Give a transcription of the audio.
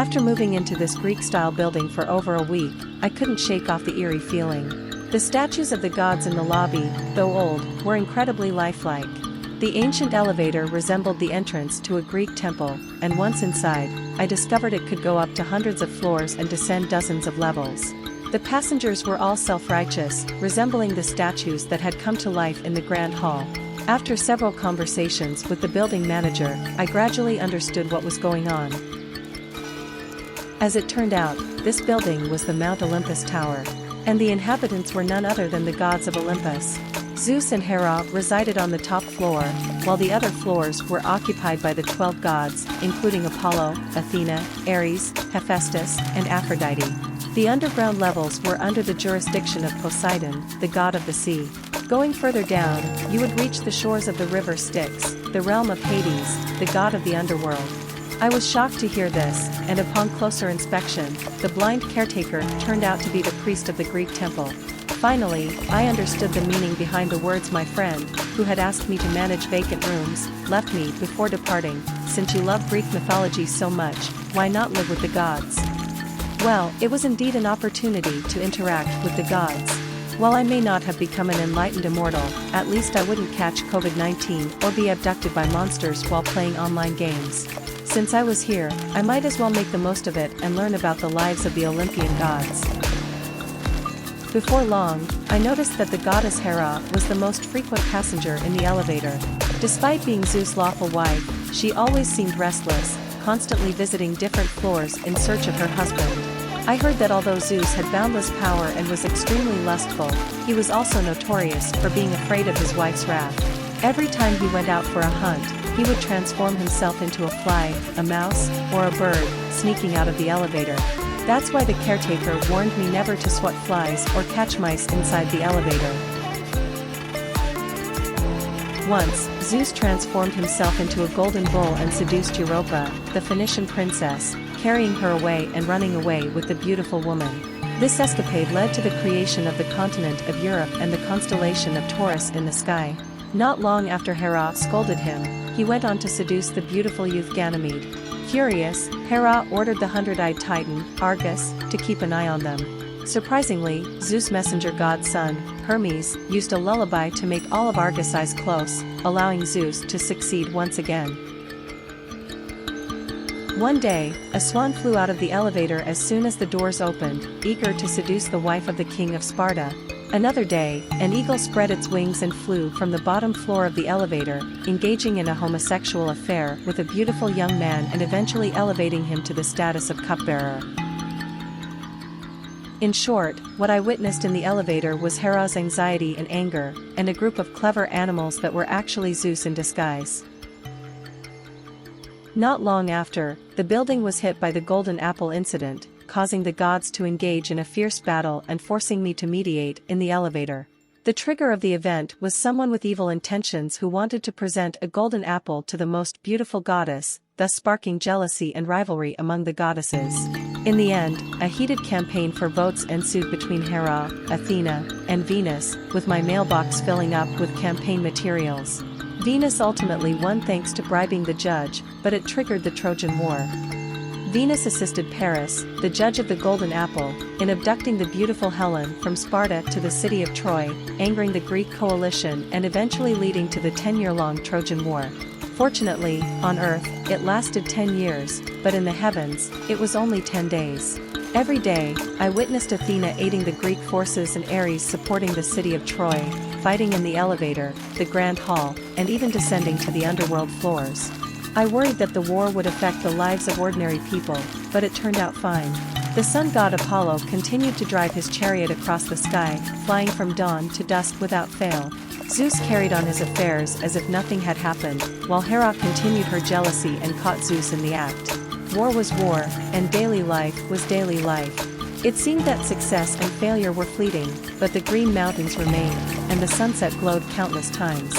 After moving into this Greek-style building for over a week, I couldn't shake off the eerie feeling. The statues of the gods in the lobby, though old, were incredibly lifelike. The ancient elevator resembled the entrance to a Greek temple, and once inside, I discovered it could go up to hundreds of floors and descend dozens of levels. The passengers were all self-righteous, resembling the statues that had come to life in the Grand Hall. After several conversations with the building manager, I gradually understood what was going on. As it turned out, this building was the Mount Olympus Tower, and the inhabitants were none other than the gods of Olympus. Zeus and Hera resided on the top floor, while the other floors were occupied by the 12 gods, including Apollo, Athena, Ares, Hephaestus, and Aphrodite. The underground levels were under the jurisdiction of Poseidon, the god of the sea. Going further down, you would reach the shores of the River Styx, the realm of Hades, the god of the underworld. I was shocked to hear this, and upon closer inspection, the blind caretaker turned out to be the priest of the Greek temple. Finally, I understood the meaning behind the words my friend, who had asked me to manage vacant rooms, left me before departing. Since you love Greek mythology so much, why not live with the gods? Well, it was indeed an opportunity to interact with the gods. While I may not have become an enlightened immortal, at least I wouldn't catch COVID-19 or be abducted by monsters while playing online games. Since I was here, I might as well make the most of it and learn about the lives of the Olympian gods. Before long, I noticed that the goddess Hera was the most frequent passenger in the elevator. Despite being Zeus' lawful wife, she always seemed restless, constantly visiting different floors in search of her husband. I heard that although Zeus had boundless power and was extremely lustful, he was also notorious for being afraid of his wife's wrath. Every time he went out for a hunt, he would transform himself into a fly, a mouse, or a bird, sneaking out of the elevator. That's why the caretaker warned me never to swat flies or catch mice inside the elevator. Once, Zeus transformed himself into a golden bull and seduced Europa, the Phoenician princess, carrying her away and running away with the beautiful woman. This escapade led to the creation of the continent of Europe and the constellation of Taurus in the sky. Not long after Hera scolded him, he went on to seduce the beautiful youth Ganymede. Furious, Hera ordered the hundred-eyed Titan, Argus, to keep an eye on them. Surprisingly, Zeus' messenger god's son, Hermes, used a lullaby to make all of Argus' eyes close, allowing Zeus to succeed once again. One day, a swan flew out of the elevator as soon as the doors opened, eager to seduce the wife of the king of Sparta. Another day, an eagle spread its wings and flew from the bottom floor of the elevator, engaging in a homosexual affair with a beautiful young man and eventually elevating him to the status of cupbearer. In short, what I witnessed in the elevator was Hera's anxiety and anger, and a group of clever animals that were actually Zeus in disguise. Not long after, the building was hit by the Golden Apple incident, causing the gods to engage in a fierce battle and forcing me to mediate in the elevator. The trigger of the event was someone with evil intentions who wanted to present a golden apple to the most beautiful goddess, thus sparking jealousy and rivalry among the goddesses. In the end, a heated campaign for votes ensued between Hera, Athena, and Venus, with my mailbox filling up with campaign materials. Venus ultimately won thanks to bribing the judge, but it triggered the Trojan War. Venus assisted Paris, the judge of the Golden Apple, in abducting the beautiful Helen from Sparta to the city of Troy, angering the Greek coalition and eventually leading to the 10-year-long Trojan War. Fortunately, on Earth, it lasted 10 years, but in the heavens, it was only 10 days. Every day, I witnessed Athena aiding the Greek forces and Ares supporting the city of Troy, fighting in the elevator, the Grand Hall, and even descending to the underworld floors. I worried that the war would affect the lives of ordinary people, but it turned out fine. The sun god Apollo continued to drive his chariot across the sky, flying from dawn to dusk without fail. Zeus carried on his affairs as if nothing had happened, while Hera continued her jealousy and caught Zeus in the act. War was war, and daily life was daily life. It seemed that success and failure were fleeting, but the green mountains remained, and the sunset glowed countless times.